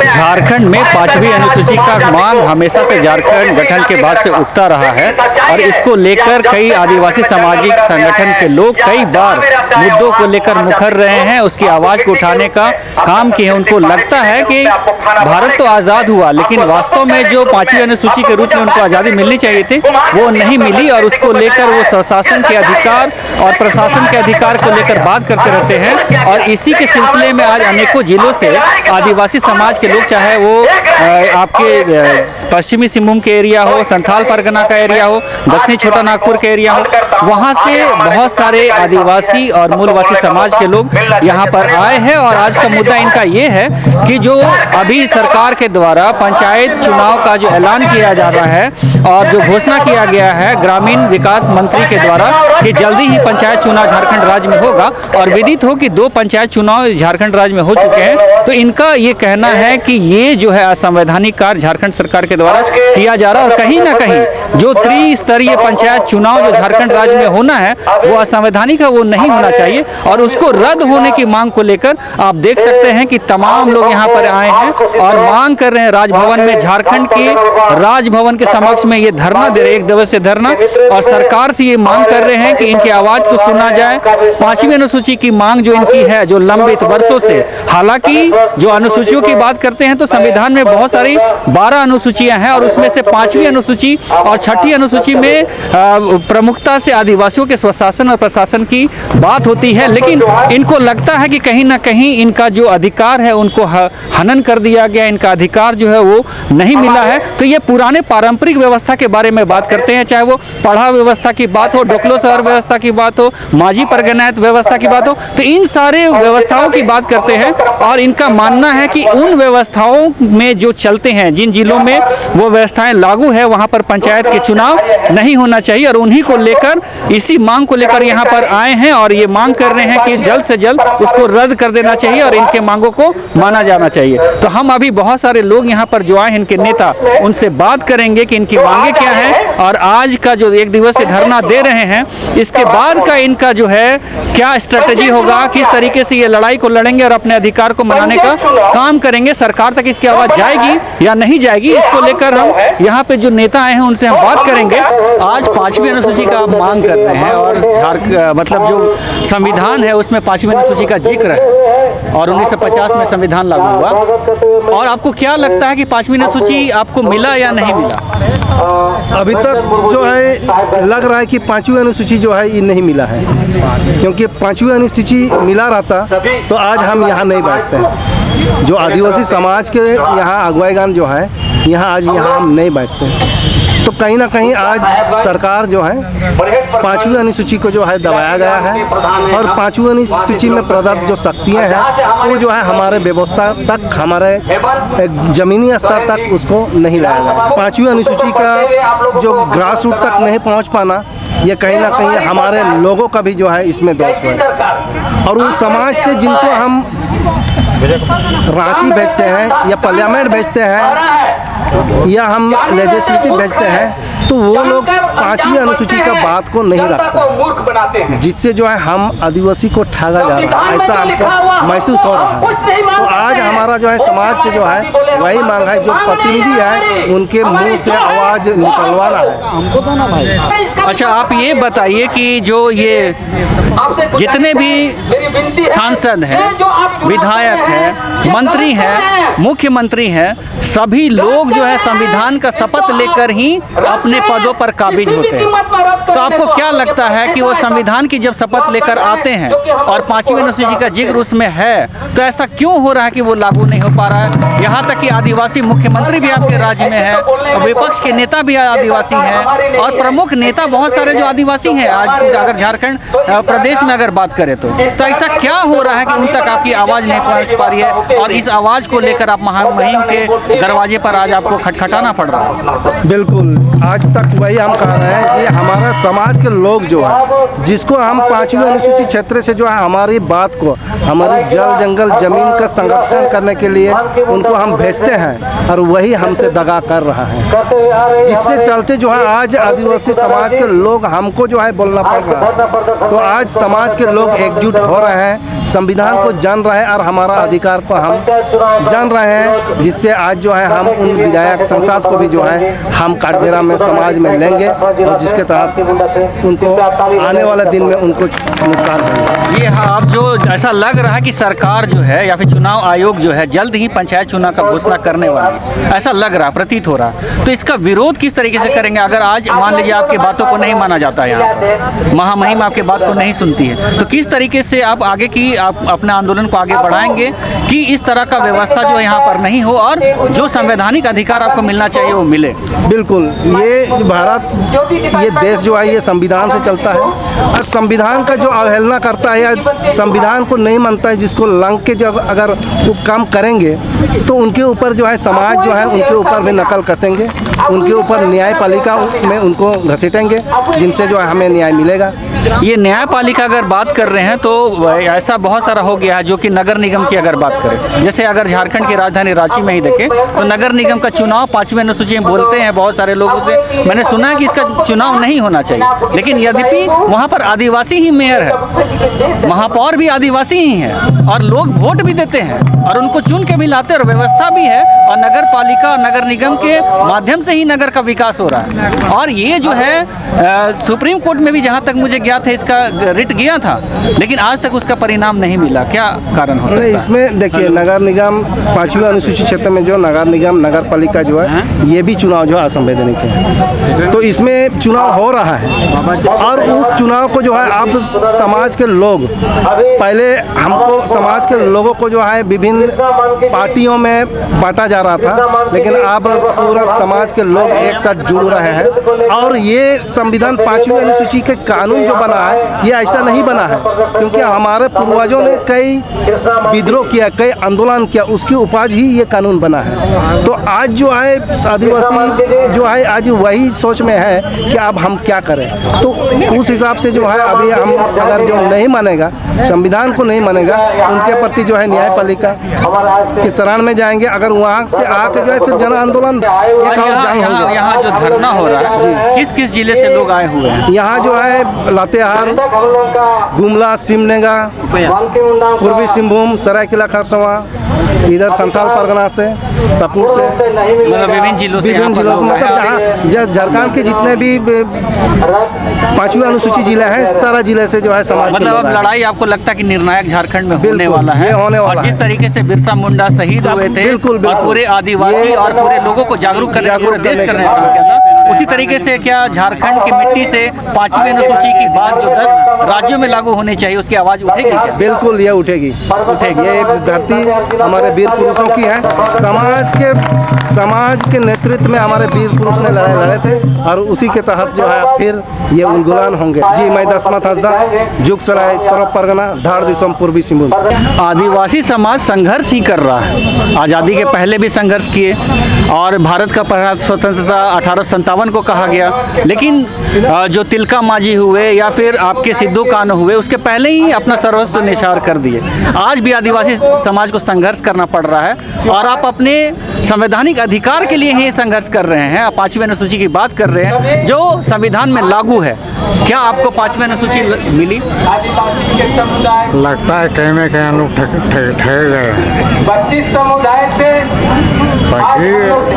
झारखंड में 5वीं अनुसूची का मांग हमेशा से झारखंड गठन के बाद से उठता रहा है और इसको लेकर कई आदिवासी सामाजिक संगठन के लोग कई बार मुद्दों को लेकर मुखर रहे हैं, उसकी आवाज़ को उठाने का काम किए हैं। उनको लगता है कि भारत तो आज़ाद हुआ, लेकिन वास्तव में जो 5वीं अनुसूची के रूप में उनको आज़ादी मिलनी चाहिए थी वो नहीं मिली और उसको लेकर वो स्वशासन के अधिकार और प्रशासन के अधिकार को लेकर बात करते रहते हैं। और इसी के सिलसिले में आज अनेकों जिलों से आदिवासी समाज के लोग, चाहे वो आपके पश्चिमी सिंहभूम के एरिया हो, संथाल परगना का एरिया हो, दक्षिणी छोटा नागपुर के एरिया हो, वहाँ से बहुत सारे आदिवासी और मूलवासी समाज के लोग यहाँ पर आए हैं। और आज का मुद्दा इनका ये है कि जो अभी सरकार के द्वारा पंचायत चुनाव का जो ऐलान किया जा रहा है और जो घोषणा किया गया है ग्रामीण विकास मंत्री के द्वारा कि जल्दी ही पंचायत चुनाव झारखंड राज्य में होगा, और विदित हो कि 2 पंचायत चुनाव झारखंड राज्य में हो चुके हैं, तो इनका ये कहना है कि ये जो है असंवैधानिक कार्य झारखंड सरकार के द्वारा किया जा रहा है और कहीं ना कहीं जो त्रिस्तरीय पंचायत चुनाव जो झारखंड राज्य में होना है वो असंवैधानिक है, वो नहीं होना चाहिए। और उसको रद्द होने की मांग को लेकर आप देख सकते हैं कि तमाम लोग यहाँ पर आए हैं और मांग कर रहे हैं राजभवन में, झारखंड के राजभवन के समक्ष में ये धरना दे रहे, 1 दिवसीय धरना, और सरकार से ये मांग कर रहे हैं कि इनकी आवाज को सुना जाए। 5वीं अनुसूची की मांग जो इनकी है, जो लंबित वर्षों से, हालांकि जो अनुसूचियों की बात करते हैं तो संविधान में बहुत सारी 12 अनुसूचियां हैं और उसमें से 5वीं अनुसूची और 6ठी अनुसूची में प्रमुखता से आदिवासियों के स्वशासन और प्रशासन की बात होती है, लेकिन इनको लगता है कि कहीं ना कहीं इनका जो अधिकार है उनको हनन कर दिया गया, इनका अधिकार जो है वो नहीं मिला है। तो ये पुराने पारंपरिक व्यवस्था के बारे में बात करते हैं, चाहे वो पढ़ा व्यवस्था की बात हो, डोकलो शहर व्यवस्था की बात हो, माझी परगनायत व्यवस्था की बात हो, तो इन सारे व्यवस्थाओं की बात करते हैं। और इनका मानना है कि उन व्यवस्थाओं में जो चलते हैं, जिन जिलों में वो व्यवस्थाएं लागू है वहां पर पंचायत के चुनाव नहीं होना चाहिए, और उन्हीं को लेकर, इसी मांग को लेकर यहाँ पर आए हैं और ये मांग कर रहे हैं कि जल्द से जल्द उसको रद्द कर देना चाहिए और इनके मांगों को माना जाना चाहिए। तो हम अभी बहुत सारे लोग यहाँ पर जो आए हैं, इनके नेता, उनसे बात करेंगे कि इनकी मांगे क्या है और आज का जो 1 दिवसीय धरना दे रहे हैं इसके बाद का इनका जो है क्या स्ट्रेटजी होगा, किस तरीके से ये लड़ाई को लड़ेंगे और अपने अधिकार को मनाने का काम करेंगे, सरकार तक इसकी आवाज जाएगी या नहीं जाएगी, इसको लेकर हम यहाँ पे जो नेता आए हैं उनसे हम बात करेंगे। आज 5वीं अनुसूची का मांग कर रहे हैं और मतलब जो संविधान है उसमें 5वीं अनुसूची का जिक्र है और 1950 में संविधान लागू हुआ। और आपको क्या लगता है कि 5वीं अनुसूची आपको मिला या नहीं मिला? अभी तक जो है लग रहा है कि 5वीं अनुसूची जो है ये नहीं मिला है, क्योंकि 5वीं अनुसूची मिला रहता तो आज हम यहाँ नहीं बैठते हैं। जो आदिवासी समाज के यहाँ अगुवाईगान जो है यहाँ आज यहाँ हम नहीं बैठते हैं, तो कहीं ना कहीं आज सरकार जो है 5वीं अनुसूची को जो है दबाया गया है और 5वीं अनुसूची में प्रदत्त जो शक्तियाँ हैं वो जो है हमारे व्यवस्था तक, हमारे ज़मीनी स्तर तक उसको नहीं लाया गया। 5वीं अनुसूची का जो ग्रास रूट तक नहीं पहुंच पाना, ये कहीं ना कहीं हमारे लोगों का भी जो है इसमें दोष है। और उस समाज से जिनको हम रांची भेजते हैं या पार्लियामेंट भेजते हैं या हम लेजिस्लेटिव भेजते हैं, तो वो लोग 5वीं अनुसूची का बात को नहीं रखता, जिससे जो है हम आदिवासी को ठगा जा रहा है, ऐसा हमको महसूस हो रहा है। तो आज हमारा जो है समाज से जो है वही मांग है, जो प्रतिनिधि है उनके मुंह से आवाज़ निकलवाना है हमको तो ना भाई। अच्छा, आप ये बताइए कि जो ये जितने भी सांसद हैं, विधायक हैं, मंत्री हैं, मुख्यमंत्री हैं, सभी लोग जो है संविधान का शपथ लेकर ही अपने पदों पर काबिज होते हैं। तो आपको क्या लगता है कि वो संविधान की जब शपथ लेकर आते हैं और 5वीं अनुसूची का जिक्र उसमें है, तो ऐसा क्यों हो रहा है कि वो लागू नहीं हो पा रहा है? यहाँ तक कि आदिवासी मुख्यमंत्री भी आपके राज्य में है, विपक्ष के नेता भी आदिवासी हैं और प्रमुख नेता बहुत सारे जो आदिवासी हैं। आज अगर झारखंड प्रदेश में अगर बात करें तो ऐसा क्या हो रहा है कि उन तक आपकी आवाज़ नहीं पहुँच पा रही है और इस आवाज़ को लेकर आप महामहिम के दरवाजे पर आज आपको खटखटाना पड़ रहा है? बिल्कुल, आज तक वही हम कह रहे हैं कि हमारा समाज के लोग जो है, जिसको हम 5वीं अनुसूचित क्षेत्र से जो है हमारी बात को, हमारी जल जंगल जमीन का संरक्षण करने के लिए उनको हम भेजते हैं और वही हमसे दगा कर रहा है, जिससे चलते जो है आज आदिवासी समाज के लोग हमको जो है बोलना पड़ रहा है। तो आज समाज के लोग एकजुट हो रहे हैं, संविधान को जान रहे हैं और हमारा अधिकार को हम जान रहे हैं, जिससे आज जो है हम उन विधायक संसद को भी जो है हम काटघेरा में समाज में लेंगे और जिसके तहत उनको आने वाले दिन में उनको नुकसान होगा। ये आप जो ऐसा लग रहा है कि सरकार जो है या फिर चुनाव आयोग जो है जल्द ही पंचायत चुनाव का घोषणा करने वाली है, ऐसा लग रहा, प्रतीत हो रहा। तो इसका विरोध किस तरीके से करेंगे अगर आज मान लीजिए आपकी बातों को नहीं माना जाता है, यहाँ पर महामहिम आपकी बात को नहीं सुनती है, तो किस तरीके से आप आगे की आप अपने आंदोलन को आगे बढ़ाएंगे कि इस तरह का व्यवस्था जो यहाँ पर नहीं हो और जो संवैधानिक अधिकार आपको मिलना चाहिए वो मिले? बिल्कुल, ये भारत, ये देश जो है ये संविधान से चलता है और संविधान का जो अवहेलना करता है या संविधान को नहीं मानता है, जिसको लंघ के जब अगर वो काम करेंगे तो उनके ऊपर जो है समाज जो है उनके ऊपर भी नकल कसेंगे, उनके ऊपर न्यायपालिका में उनको घसीटेंगे, जिनसे जो है हमें न्याय मिलेगा। ये न्यायपालिका अगर बात कर रहे हैं तो ऐसा बहुत सारा हो गया है जो कि नगर निगम की अगर बात करें, जैसे अगर झारखंड की राजधानी रांची में ही देखें तो नगर निगम का चुनाव 5वीं अनुसूची में बोलते हैं बहुत सारे लोगों से, मैंने सुना है कि इसका चुनाव नहीं होना चाहिए, लेकिन यद्यपि वहाँ पर आदिवासी ही मेयर है, महापौर भी आदिवासी ही है और लोग वोट भी देते हैं और उनको चुन के भी लाते हैं और व्यवस्था भी है और नगर पालिका नगर निगम के माध्यम से ही नगर का विकास हो रहा है। और ये जो है सुप्रीम कोर्ट में भी जहाँ तक मुझे ज्ञात है इसका रिट गया था, लेकिन आज तक उसका परिणाम नहीं मिला। क्या कारण हो सकता है? इसमें देखिए, नगर निगम 5वीं अनुसूचित क्षेत्र में जो नगर निगम नगर पालिका जो है ये भी चुनाव जो है असंवैधानिक है, तो इसमें चुनाव हो रहा है और उस चुनाव को जो है आप समाज के लोग, पहले हमको समाज के लोगों को जो है विभिन्न पार्टियों में बांटा जा रहा था, लेकिन अब पूरा समाज के लोग एक साथ जुड़ रहे हैं और ये संविधान 5वीं अनुसूची के कानून जो बना है ये ऐसा नहीं बना है, क्योंकि हमारे पूर्वजों ने कई विद्रोह किया, कई आंदोलन किया, उसकी उपज ही ये कानून बना है। तो आज जो है आदिवासी जो है आज वही सोच में है कि अब हम क्या करें, तो उस हिसाब से जो है अभी हम अगर जो नहीं मानेगा, संविधान को नहीं मानेगा, उनके प्रति जो है न्यायपालिका के शरण में जाएंगे। अगर वहाँ से आके जो है फिर जन आंदोलन यहाँ जो धरना हो रहा है किस किस जिले से लोग आए हुए हैं? यहाँ जो है लातेहार, गुमला, सिमडेगा, पूर्वी सिंहभूम, सरायकेला खरसावां, इधर संथाल परगना से, पाकुड़ से, मतलब विभिन्न जिलों से, मतलब जहाँ झारखंड के जितने भी 5वीं अनुसूची जिले हैं सारा जिले से जो है समाज, मतलब अब लड़ाई आपको लगता है कि निर्णायक झारखंड में होने वाला है? और जिस तरीके से बिरसा मुंडा शहीद हुए थे और पूरे आदिवासी और पूरे लोगों को जागरूक करने, पूरे देश करने का काम किया था, उसी तरीके से क्या झारखंड की मिट्टी से 5वीं अनुसूची की बात जो 10 राज्यों में लागू होनी चाहिए उसकी आवाज उठेगी क्या? बिल्कुल, ये उठेगी। ये धरती हमारे वीर पुरुषों की है, समाज के नेतृत्व में हमारे वीर पुरुष ने लड़ाई लड़े थे और उसी के तहत जो है फिर ये उलगुलान होंगे। जी, मैं दसमत हंसदा, जुगसराय, तरफ परगना, धार दिसम, पूर्वी सिंहभूम। आदिवासी समाज संघर्ष ही कर रहा है, आज़ादी के पहले भी संघर्ष किए और भारत का पहला स्वतंत्रता 1857 को कहा गया, लेकिन जो तिलका मांझी हुए या फिर आपके सिद्धू कान्हू हुए उसके पहले ही अपना सर्वस्व निछावर कर दिए। आज भी आदिवासी समाज को संघर्ष करना पड़ रहा है और आप अपने संवैधानिक अधिकार के लिए ही संघर्ष कर रहे हैं। आप 5वीं अनुसूची की बात कर रहे हैं जो संविधान में लागू है। क्या आपको 5वीं अनुसूची मिली? लगता है कहीं ना कहीं लोग ठहर गए हैं। 25 समुदाय से बाकी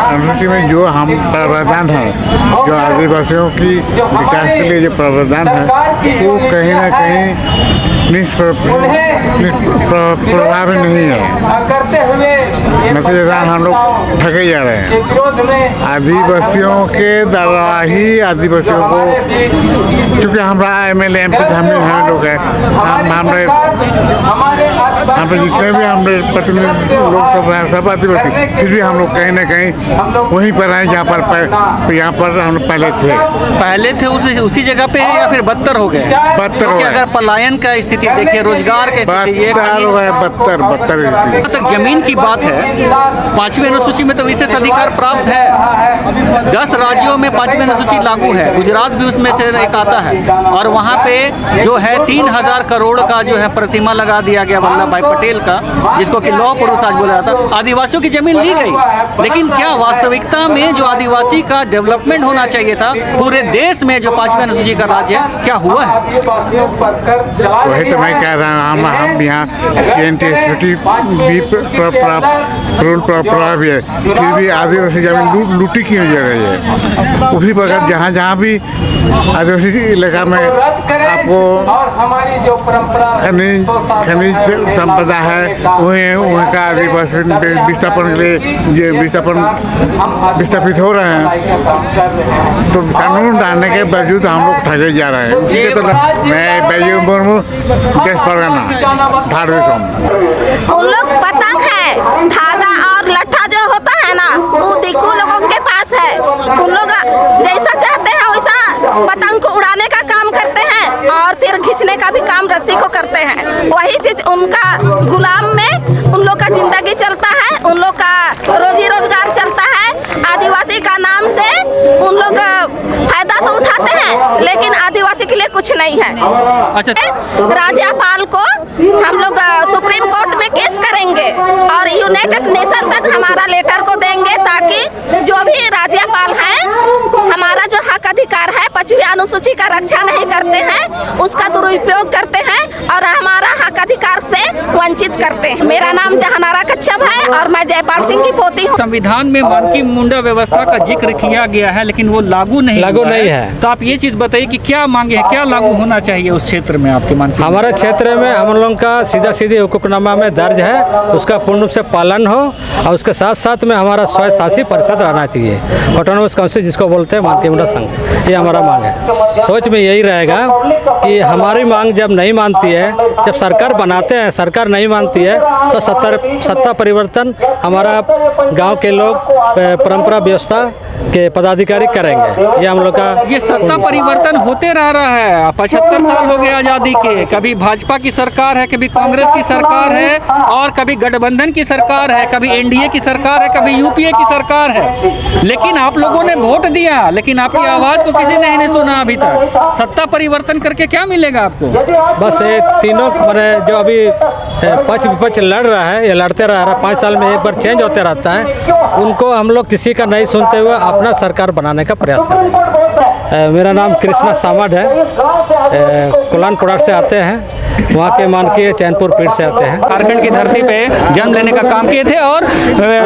अनुसूची में जो हम प्रावधान है, जो आदिवासियों की विकास के लिए जो प्रावधान है वो कहीं ना कहीं प्रभावी नहीं है। नतीजतन हम लोग ठगे जा रहे हैं। आदिवासियों के द्वारा ही आदिवासियों को, चूँकि हमारा MLA MP हम लोग हैं, हमारे जितने भी हमारे प्रतिनिधि लोग सब हैं सब आदिवासी, फिर भी हम लोग कहीं ना कहीं वहीं पर हैं जहाँ पर हम पहले थे उसी जगह पे या फिर बदतर हो गए? बदतर हो गए। अगर पलायन का स्थिति स्थिति देखिए, रोजगार की स्थिति, ये बदतर हुआ है, बदतर स्थिति। जहाँ तक जमीन की बात है, 5वीं अनुसूची में तो विशेष अधिकार प्राप्त है। 10 राज्यों में 5वीं अनुसूची लागू है, गुजरात भी उसमें से एक आता है। और वहाँ पे जो है 3000 करोड़ का जो है प्रतिमा लगा दिया गया वल्लभ भाई पटेल का, जिसको कि लौह पुरुष आज बोला जाता है। आदिवासियों की जमीन ली गई, लेकिन क्या वास्तविकता में जो आदिवासी का डेवलपमेंट होना चाहिए था पूरे देश में, जो 5वीं अनुसूची का राज्य है, क्या हुआ है? वही तो मैं कह रहा हूँ, हम यहाँ CNTSP भी रूल प्रॉपर भी है, फिर भी आदिवासी जमीन लूटी क्यों जा रही है? उसी प्रकार जहाँ जहाँ भी आदिवासी इलाका में आपको खनिज संपदा है, वहीं का आदिवासी विस्थापन के लिए विस्थापित हो रहे हैं। तो कानून डालने के बावजूद हम लोग ठगे जा रहे हैं। उसी के तो मैं बैजू मुर्मू देश परगना झारखंड। उन लोग पतंग है, धागा और लट्ठा जो होता है ना, वो दिक्कू लोगों के पास है। उन लोग जैसा चाहते हैं वैसा पतंग को उड़ाने का काम करते हैं और फिर खींचने का भी काम रस्सी को करते हैं। वही चीज उनका गुलाम में उन लोग का जिंदगी चलता है, उन लोग का रोजी रोजगार चलता है। आदिवासी का नाम से उन लोग फायदा तो उठाते हैं, लेकिन आदिवासी के लिए कुछ नहीं है। अच्छा, राज्यपाल को हम लोग सुप्रीम कोर्ट में केस करेंगे और यूनाइटेड नेशन तक हमारा लेटर को देंगे, ताकि जो भी राज्यपाल हैं हमारा जो हक अधिकार है 5वीं अनुसूची का रक्षा नहीं करते हैं, उसका दुरुपयोग करते हैं और हमारा हक अधिकार से वंचित करते हैं। मेरा नाम जहानारा कच्छप है और मैं जयपाल सिंह की पोती हूँ। संविधान में मानकी मुंडा व्यवस्था का जिक्र किया गया है, लेकिन वो लागू नहीं है। तो आप ये चीज बताइए कि क्या मांगे हैं, क्या लागू होना चाहिए उस क्षेत्र में आपके मन? हमारे क्षेत्र में हम लोगों का सीधा हुकुमनामा में दर्ज है, उसका पूर्ण रूप से पालन हो और उसके साथ साथ में हमारा स्वायत्तशासी परिषद रहना चाहिए, ऑटोनोमस काउंसिल जिसको बोलते हैं मानकी मुंडा संघ। ये हमारा मांग है। सोच में यही रहेगा कि हमारी मांग जब नहीं मानती है, जब सरकार बनाते हैं सरकार नहीं मानती है, तो सत्ता परिवर्तन हमारा गांव के लोग परंपरा व्यवस्था के पदाधिकारी करेंगे। ये हम लोग का ये सत्ता परिवर्तन होते रह रहा है। 75 साल हो गए आज़ादी के, कभी भाजपा की सरकार है, कभी कांग्रेस की सरकार है और कभी गठबंधन की सरकार है, कभी एनडीए की सरकार है, कभी यूपीए की सरकार है। लेकिन आप लोगों ने वोट दिया, लेकिन आपकी आवाज़ को किसी ने नहीं सुना अभी तक। सत्ता परिवर्तन करके क्या मिलेगा आपको? बस ये तीनों जो अभी पक्ष विपक्ष लड़ रहा है, ये लड़ते रह रहा है, 5 साल में एक बार चेंज होते रहता है। उनको हम लोग किसी का नहीं सुनते हुए अपना सरकार बनाने का प्रयास करेंगे। मेरा नाम कृष्णा सामड है, कोलान प्रोडक्ट से आते हैं, वहाँ के मानकी चैनपुर पीठ से आते हैं। झारखंड की धरती पे जन्म लेने का काम किए थे और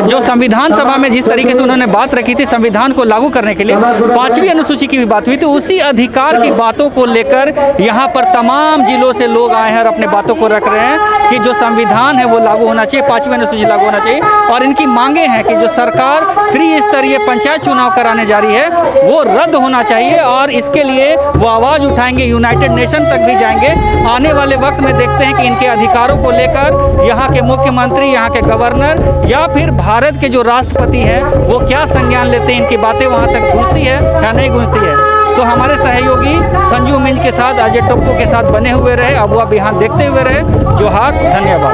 जो संविधान सभा में जिस तरीके से उन्होंने बात रखी थी संविधान को लागू करने के लिए, 5वीं अनुसूची की भी बात हुई थी, उसी अधिकार की बातों को लेकर यहाँ पर तमाम जिलों से लोग आए हैं और अपने बातों को रख रहे हैं कि जो संविधान है वो लागू होना चाहिए, 5वीं अनुसूची लागू होना चाहिए। और इनकी मांगे हैं कि जो सरकार त्रिस्तरीय पंचायत चुनाव कराने जा रही है वो रद्द होना चाहिए और इसके लिए वो आवाज़ उठाएंगे, यूनाइटेड नेशन तक भी जाएंगे। आने वाले वक्त में देखते हैं कि इनके अधिकारों को लेकर यहाँ के मुख्यमंत्री, यहाँ के गवर्नर या फिर भारत के जो राष्ट्रपति हैं वो क्या संज्ञान लेते हैं, इनकी बातें वहाँ तक गूंजती है या नहीं गूंजती है। तो हमारे सहयोगी संजू मिंज के साथ, अजय टप्पू के साथ बने हुए रहे, अबुआ बिहान देखते हुए रहे। जोहार, धन्यवाद।